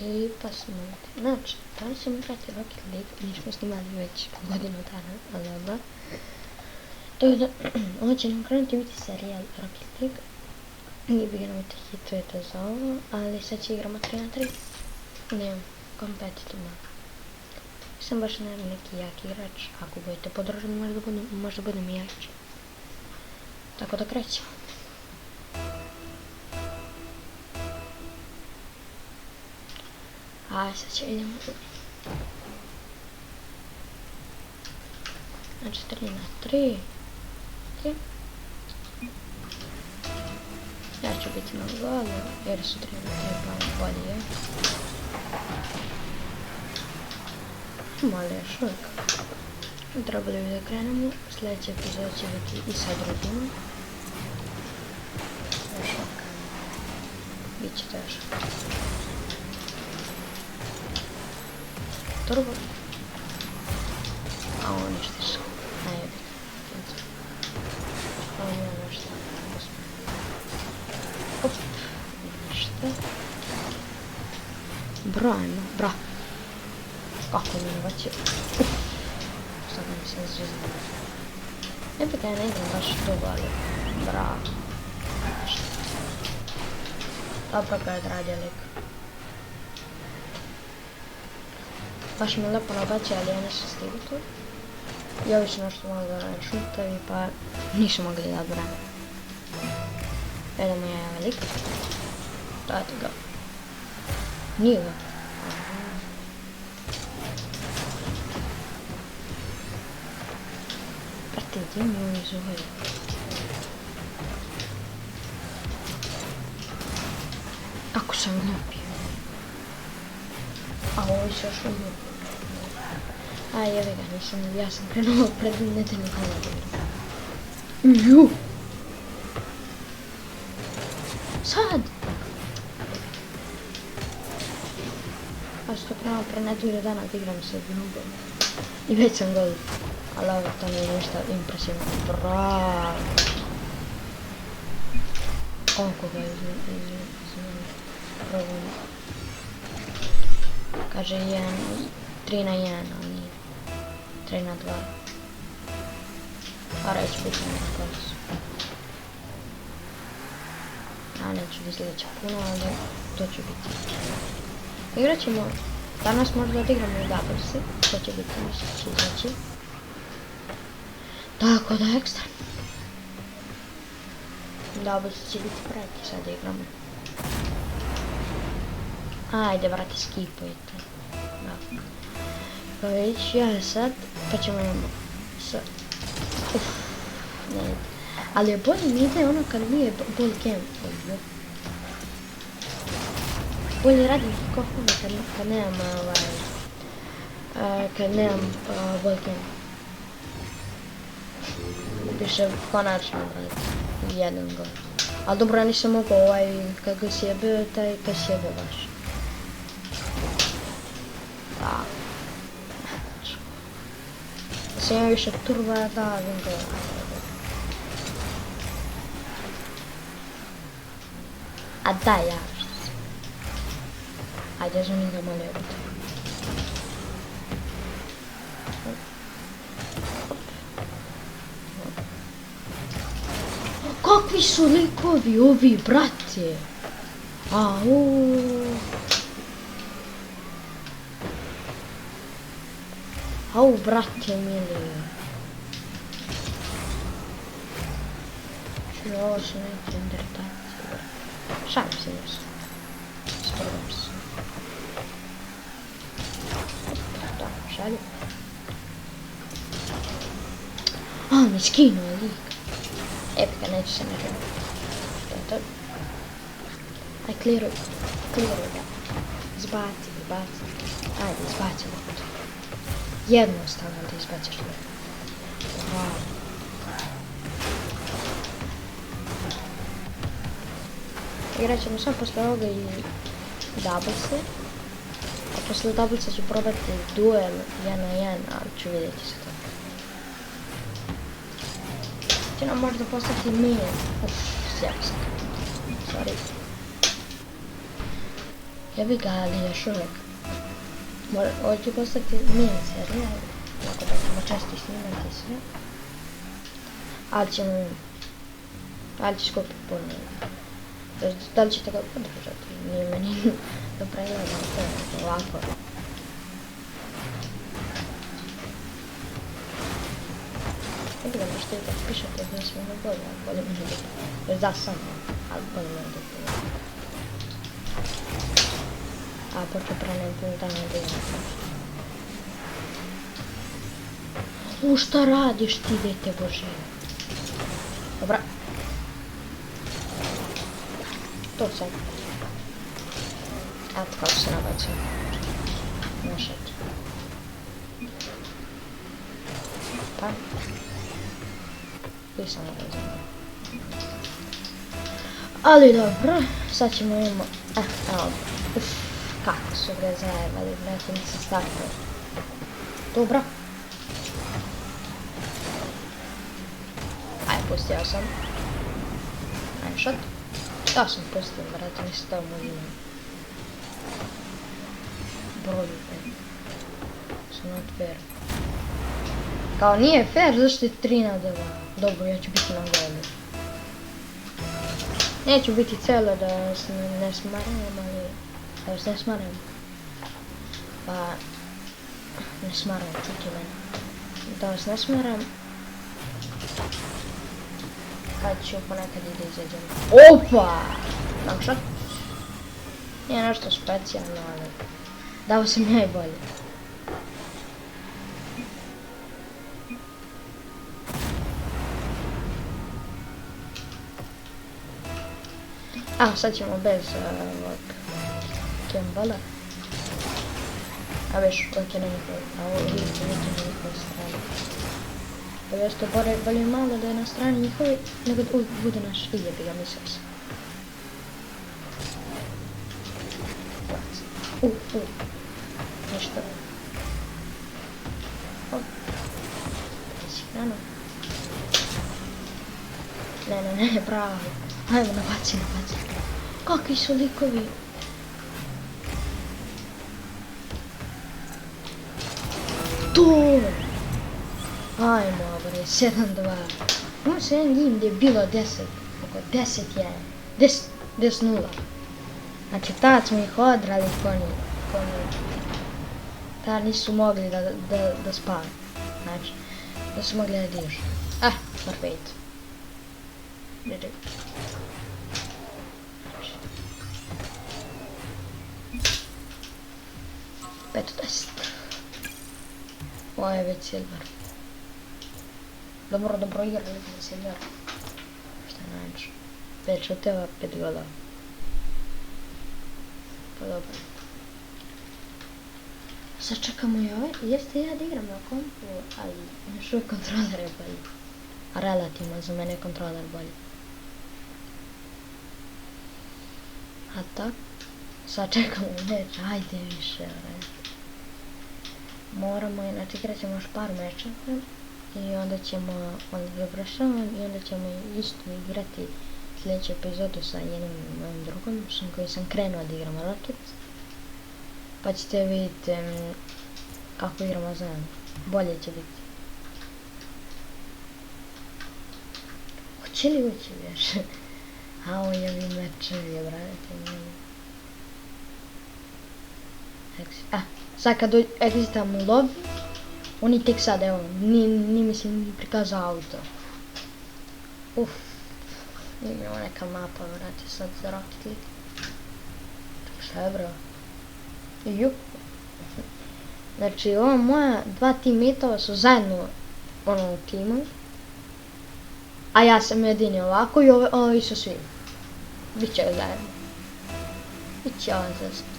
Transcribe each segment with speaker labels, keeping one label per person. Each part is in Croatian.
Speaker 1: I pa smo... Znači, danas ćemo igrati Rocket League, nismo snimali već godinu dana, ali dobro. Tako da, ovo će nam krenuti biti serijal Rocket League. Nije bi nam hitujete za ovo, ali sad će igramo 3 na 3. Ne, kompetitivno. Sam baš neki jak igrač, ako budete podržani možda budem i jači. Tako da krećemo. A sad će idemo. Znači 3 na 3. Okay. Ja ću biti na golu, jer su 3 na 3 pa bolje. Malo još uvijek. Trebali bi da krenemo. Sljedeći epizod će biti i sa drugim. Još uvijek. Biće teško. Turbo. A ovo ništa su. Najbolje. Ovo nije nešto. Op. Ništa. Brojno. Bra. Kako mi je bacio. Sad mi se zvizdano. Ne bi da ja ne igram baš dugo, ali bravo. Dobro ga je odradio lik. Baš mi je lepo nabacio, ali ja nisam stigao tu. I ovi su nešto malo da šutovi, pa nisu mogli da odbrane. Idemo ja lik. Dajte ga. Nije ga. Brate, gdje mi oni zove? Ako sam glupi. A ovo se još uvijek. A jevi ga, nisam, ja sam krenuo pred nedeljom kada. Ju! Sad! A što krenuo pred nedelju dana da igram sa Gnubom. I već sam gol. Ali ovo to nije ništa impresivno. Bravo! Oko ga izvijem. Kaže 3 na 1, ali nije. 3 na 2. A reći biti na kosu. A neću da sljedeća puno, ali to će biti. Igrat ćemo, danas možda odigramo i doublesi, to će biti će izaći. Tako da ekstra. Doublesi će biti preti, sad igramo. Ajde brate, skipujte. Da. Pa već ja sad, pa ćemo imamo sad. Ne. Ali je bolje mi ide ono kad nije ball cam. Bolje radim kofove kad nemam kad nemam ball cam. Više konačno brate, jedan gol. Ali dobro, ja nisam mogao kad ga sjebe, taj kad sjebe baš. Da. Sam ja više turba da vidim ga. A da, ja što se. Ajde, želim ga malo jebati. Kakvi su likovi ovi, brate? Au, brate mili. Što ovo su neki undertaci. Šalim se nešto. Spredam se. Da, šalju. A, mi skinuo lik. Epika, neću se ne želim. Što je to? Aj, kliruj ga. Izbaci. Ajde, izbaci ga. Jednostavno da izbaciš to. Wow. Igrat ćemo samo posle ovoga i doublese. A posle doublesa ću probati duel 1 na 1, ali ću vidjeti se to. Će nam možda postati mir. Sjepska. Sorry. Jebi ga, ali još uvijek. Ovo će postati mini serija, tako da ćemo često snimati sve. Ali ću skupiti puno. Da li ćete ga podržati? Nije meni da pregledam to ovako. Jebi ga, možete i tako pišete da smo ne bolje, ali bolje meni da još da sam, ali bolje meni da pogledam. A počeo pranem puno dana da imam nešto. Šta radiš ti, dete Bože? Dobra. To sad. Eto kako se nabacio. Našet. Pa. I sam nabacio. Ali dobro, sad ćemo imamo... evo. Kako su bre zajebali, brate, nisam startao. Dobro. Aj, pustio sam. Aj, shot. Da sam pustio, brate, nisam tamo vidim. Broju, su not fair. Kao nije fair, zašto je 3 na 2. Dobro, ja ću biti na golu. Neću biti celo da se ne smaram, ali... Evo se ne smaram. Pa... Ne smaram, čuti mene. Da vas ne smaram. Kad ću ponekad i da izađem. Opa! Long shot. Nije nešto specijalno, ali... Dao sam najbolje. A, sad ćemo bez ovog Kembala. A već, ok na njihove, a ovo vidite na njihove strane. Pa jesto bolje malo da je na strani njihove, nego da uvijek bude naš jebi ga, mislio sam. Nešto. O. Rano. Ne, bravo. Ajmo, nabaci. Kakvi su likovi? To! Ajmo, bre, 7-2. Imam se jedan game gdje je bilo 10. Oko 10 je. 10-0. Znači, tad smo ih odrali konji. Tad nisu mogli da spavaju. Znači, da su mogli da dižu. Perfect. GG. Peto 10. Ovo je već silver. Dobro igrali za silver. Šta je najveće? 5 šuteva, 5 gola. Pa dobro. Sad čekamo i ovaj. Jeste ja da igram na kompu, ali još uvijek kontroler je bolji. A relativno za mene je kontroler bolji. A tak? Sad čekamo meč, ajde više, moramo, znači igrat ćemo još par meča i onda ćemo završavati i onda ćemo isto igrati sljedeću epizodu sa jednim mojim drugom koji sam krenuo da igramo Rocket, pa ćete vidjeti kako igramo zajedno, bolje će biti. Hoće li ući još? A ovo je mi mečevi, brate. Sad kad exitam u lobby, oni tek sad, evo, ni mislim prikazao auto. Imamo neka mapa, vrati, sad za Rocket League. Šta je, bro? Znači, ova moja 2 teammateova su zajedno u timu. A ja sam jedini ovako i ovi su svi. Biće zajedno. Biće ovo zajedno.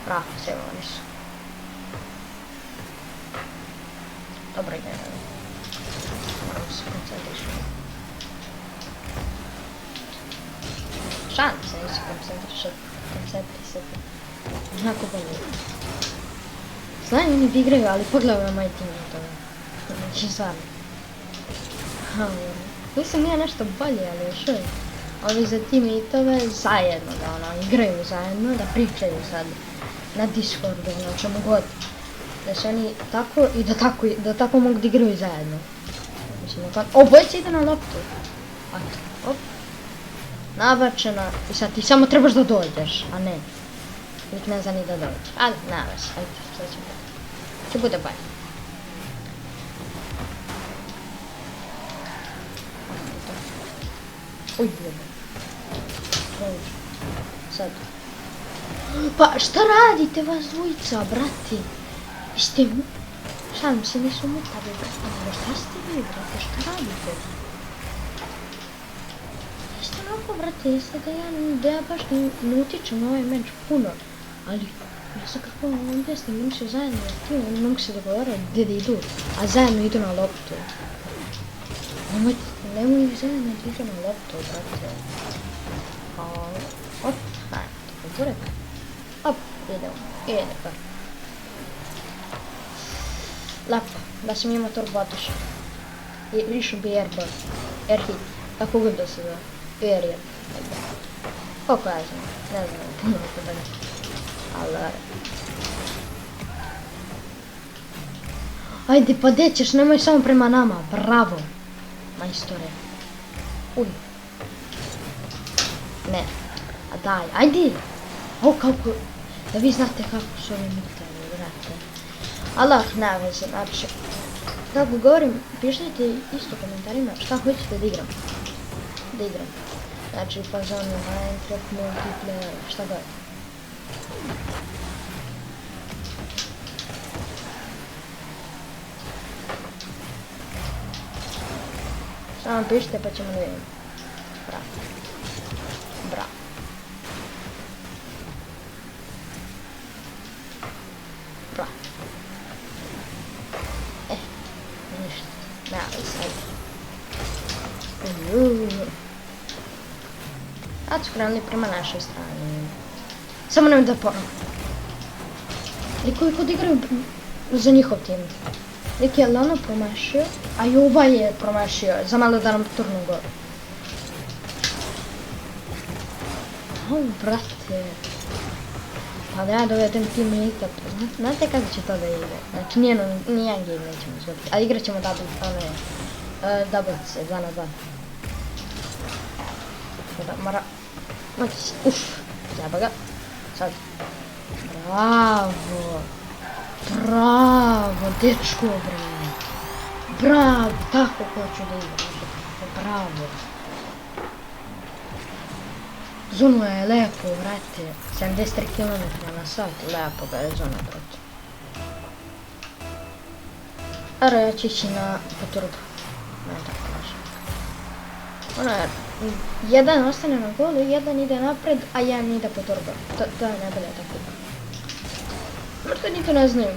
Speaker 1: Bravo, sve oni su. Dobro ide. Moramo se koncentrišati. Šanse nisu koncentrisati. Onako bolje. Znaju oni da igraju, ali pogledaj na moj tim to. Znači stvarno. Nisam ja nešto bolje, ali još uvijek. ovi za teammateove zajedno, da ono, igraju zajedno, da pričaju sad na Discordu, na čemu god. Da se oni tako i da tako mogu da igraju zajedno. Mislim, obojica ide na loptu. Op. Nabačena. I sad ti samo trebaš da dođeš, a ne. Nik ne zna ni da dođe. Ali, naveš, ajde, sve će bude. Će bude bolje. Uj, bude. Sad. Pa šta radite vas dvojica, brati? Ste mu... Šalim se, nisu mutavi, brate. Šta ste vi, brate? Šta radite? Jeste onako, brate, jeste da ja baš ne utičem na ovaj meč puno. Ali, ja sam kako ovdje ste momci zajedno aktivno, ne mogu se dogovoriti gdje da idu, a zajedno idu na loptu. Nemoj ih zajedno da idu na loptu, brate. Op, hajde, burek. Op, idemo. Lepo, da sam imao turbatoša. Išao bi airball, airhit, kako god da se zove, aerial. Koliko ja znam, ne znam, puno oko dalje. Ali... Ajde, pa gdje ćeš, nemoj samo prema nama, bravo, majstore. Uj. Ne, a daj, ajde. O, kako, da vi znate kako su ovi mutavi, brate. Allah, ne veze, znači, kako govorim, pišite isto u komentarima šta hoćete da igram. Znači, fazonu, Minecraft, multiplayer, šta god. Samo pišite pa ćemo da vidimo. Bravo. Ništa, nema sad. Sad su krenuli prema našoj strani. Samo nemoj da ponovim. Liko kod igraju za njihov tim. Lik je Lano promašio, a i ovaj je promašio, za malo da nam turnu gol. O, brate. Pa da ja dovedem teammate, znate kako će to da ide? Znači nijedan game nećemo izgledati, ali igrat ćemo double-ce, 2 na 2. Sada mora... Uff, zajeba ga. Sad. Bravo, dečko bre. Bravo, tako hoću da igram. Bravo. Zonu je lepo, vrate, 73 km na sat, lepo ga je zona, brate. Ara ja ću ići na poturbu, ne tako kažem. Ono je, jedan ostane na golu, jedan ide napred, a jedan ide poturba. To je najbolje tako. Možda ni to ne znaju.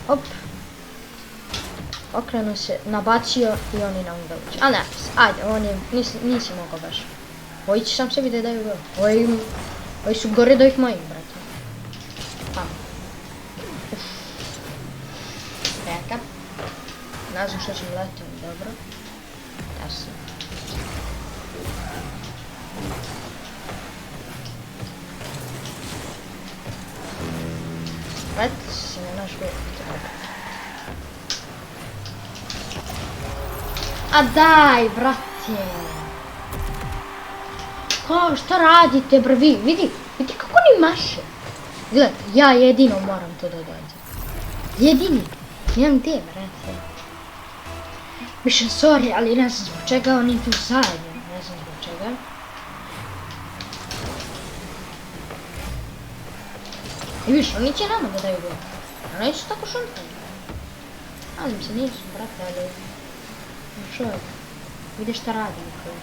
Speaker 1: Op. Okrenuo se, nabacio i oni nam ga uče. A ne, ajde, on je, nisi mogao baš. Ovi će sam sebi da daju gol. Ovi su gore do ih mojih, brate. Tamo. Uff. Reka. Ne znam što ćemo letiti, dobro. Jasno. Vrati se na naš gol. A daj, brate! Kao, šta radite, bre, vidi kako oni maše. Gledaj, ja jedino moram to da dođem. Jedini, nemam te, brate. Mislim, sorry, ali ne znam zbog čega oni tu zajedno, ne znam zbog čega. I viš, oni će nama da daju gol. Oni su tako šuntali. Nadam se nisu, brate, ali... Čovjek, vidi šta radi nikoli.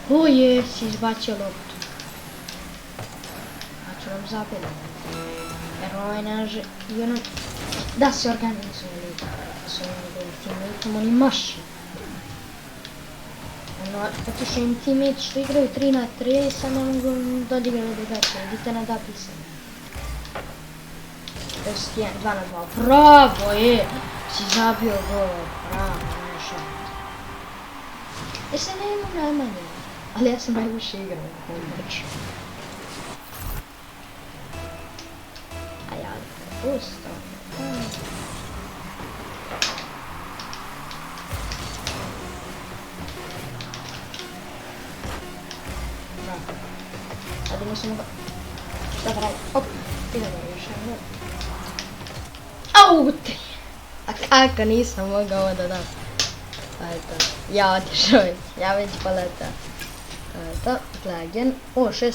Speaker 1: O si izbacio loptu. A ću nam zapeti. Jer ovaj naže... I ono... Da se organizuje s ovim njegovim teammateom, oni maši. Ono, zato što im teammate što igraju 3 na 3, sad ne mogu da odigraju drugačije. Vidite na da pisane. 2 na 2, bravo je! Si zabio gol, bravo, nešto. Jesam ne imam najmanje, ali ja sam najviše igrao u ovom meču. A ja pusto. Bravo. Sad nisam mogao. Šta da radim? Op, idemo još jedno. Au, ti! A kako nisam mogao ovo da dam? Pa eto, ja otišao već, ja već poleta. To, Plagen. O, 610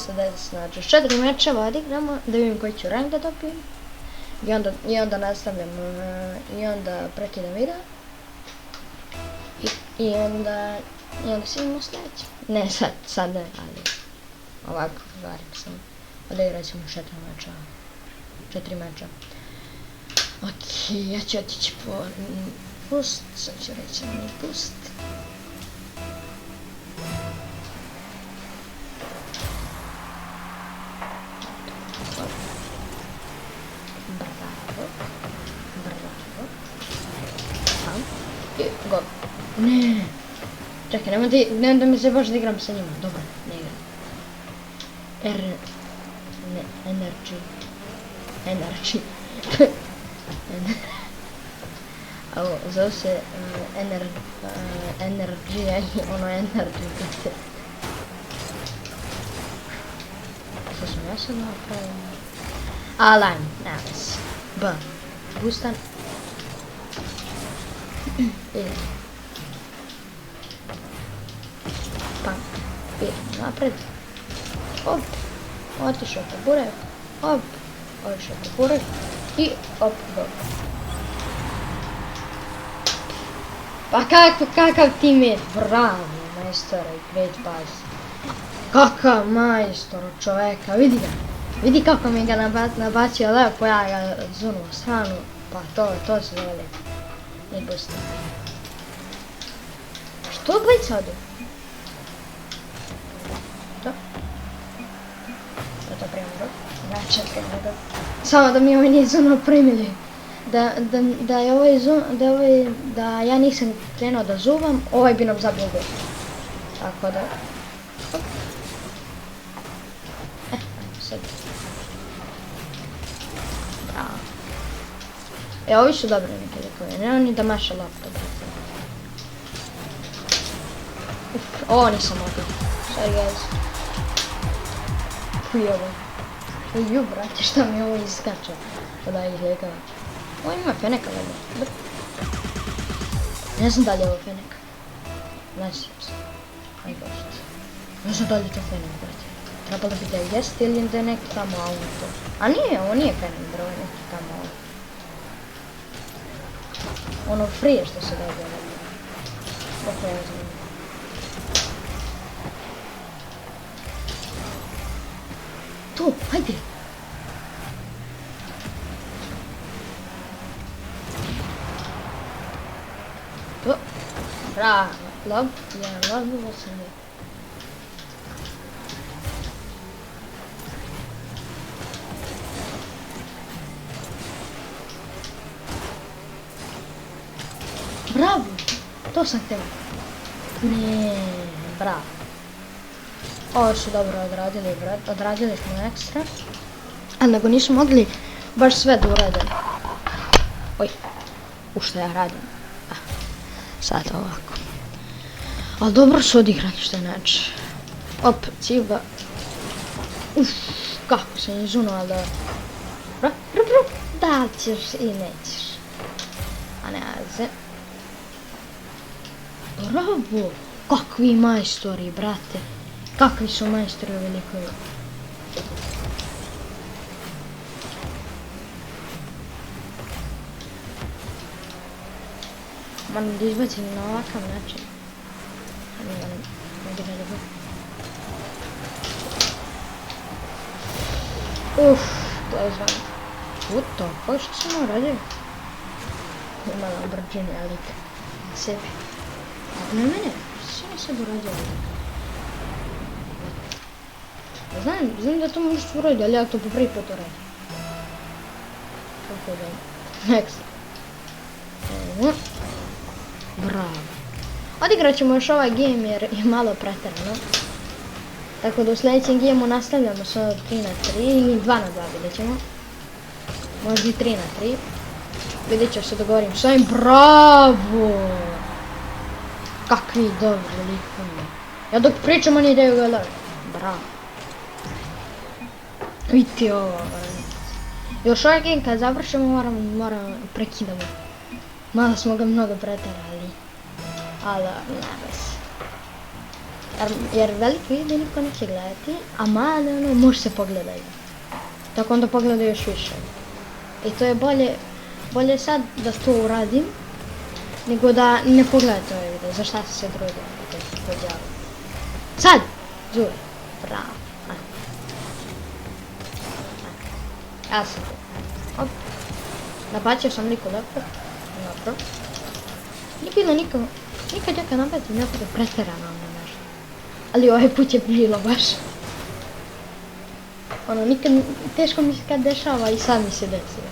Speaker 1: znači. 4 mečeva odigramo, da vidim koji ću rank da dobijem. I onda nastavljam, i onda prekidam video. I onda se vidimo sljedeće. Ne, sad ne, ali ovako govorim sam. Odigrat ćemo 4 meča. Ok, ja ću otići po boost, sad ću reći mi boost. Bravo. I gol. Ne. Čekaj, nemoj da mi se baš da igram sa njima. Dobro, ne igram. Energy. Ovo, zove se Energy, ono Energy. Što sam ja sad napravio? Align, nice. B. Boostan. Idem. Pam. Idem napred. Hop. Otišao po burek. Hop. Otišao po burek. I hop, go. Pa kakav teammate, bravo, majstore, great pass. Kakav majstor od čoveka, vidi ga. Vidi kako mi ga nabacio lepo, ja ga zunuo stranu, pa to se zove lijepo. I boost. Što gledaj sad? To? To prema rok. Znači, samo da mi ovaj nije zunuo primili. Da ja nisam krenuo da zuvam, ovaj bi nam zabio gol. Tako da... Sad. Bravo. Ovi su dobri neke likove, ne oni da maša lopta, brate. Ovo nisam mogao. Sorry guys. Fuj ovo. Ju brate, šta mi ovo iskače od ovih likova. Ovo ima feneka valjda. Ne znam da li je ovo fenek. Ne sjećam se. Aj bože. Ne znam da li je to fenek, brate. Trebalo bi da jest ili da je neki tamo auto. A nije, ovo nije fenek, bro, je neki tamo auto. Ono free što se dobije, valjda. Kako ja znam. Tu, hajde. Bravo, lob, jedan lob, ovo sam je. Bravo, to sam htjela. Ne, bravo. Ovo su dobro odradili smo ekstra. Ali nego nisu mogli baš sve da urade. Oj, u što ja radim. Sad ovako. Ali dobro su odigrali što je znači. Op, ciba. Uff, kako sam izunuo, ali da... Bro, da li ćeš i nećeš. A ne, aze. Bravo! Kakvi majstori, brate. Kakvi su majstori ovi likovi. Moram da izbacim na ovakav način. Uff, to je zvano. Uto, pa što sam uradio? Ima na brzini, ali na sebi. Ne mene, što sam sebi uradio? Znam da to možeš uraditi, ali ja to po prvi put uradim. Kako da? Next. Bravo. Bravo. Odigrat ćemo još ovaj game jer je malo pretjerano. Tako da u sljedećem gameu nastavljamo sa 3 na 3 ili 2 na 2 vidjet ćemo. Možda i 3 na 3. Vidjet ću se dogovorim s ovim. Bravo! Kakvi dobri likovi. Ja dok pričam oni ideju gledaju. Bravo. Vidite ovo. Još ovaj game kad završimo moramo prekidamo. Malo smo ga mnogo pretjerali. Ali ne bez. Jer veliki video niko neće gledati, a male ono može se pogledati. Tako onda pogledaju još više. I to je bolje sad da to uradim, nego da ne pogledate ovaj video. Za šta se trudim? Sad! Zuri. Bravo. Ja sam tu. Hop. Nabacio sam liko lepo. Dobro. Nije bilo nikad ja kad nabatim nekako pretjerano ono nešto. Ali ovaj put je bilo baš. Ono, nikad, teško mi se kad dešava i sad mi se desilo.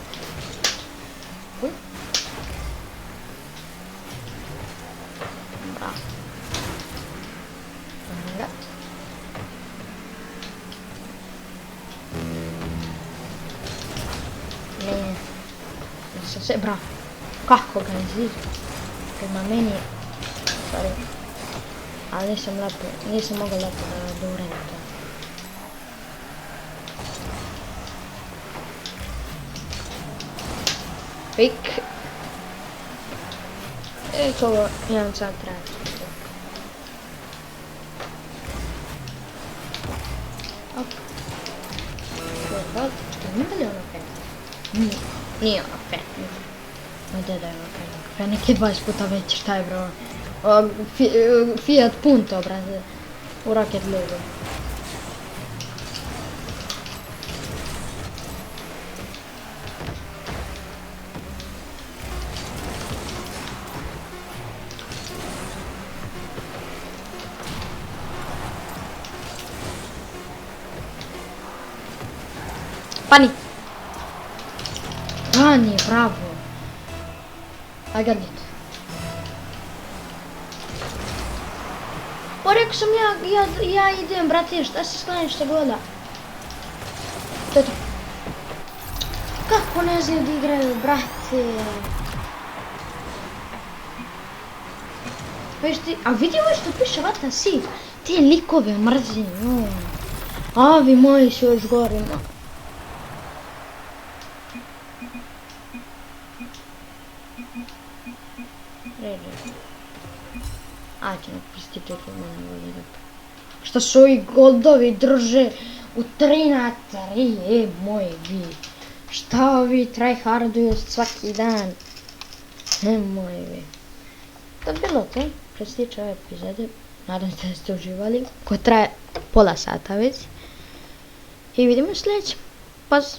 Speaker 1: Bravo. Ne. Bravo. Kako ga izviđu? Prema meni, sorry, ali nisam mogao lepo da uredim to. Pik. To jedan sad traje. Ok. Ima li ono Fenix? Nije ono Fenix. Ma gdje da je ono Fenix? Fenix je 20 puta veći, šta je bro? Fiat Punto, brate. U Rocket League. Pani! Pani, bravo! I got it. Pa rekao sam ja idem, brate, šta se sklaniš šta goda? To je to. Kako ne znaju da igraju, brate? A vidi ovo što piše Vata Si. Te likove mrzim, no. Avi moji su još gorima. Ajde, napustite to mene voli da... Šta su ovi goldovi drže u 3 na 3, moji vi. Šta ovi tryharduju svaki dan. Moji vi. To je bilo to, što se tiče ove epizode. Nadam se da ste uživali, koja traje pola sata već. I vidimo sljedeće. Paz!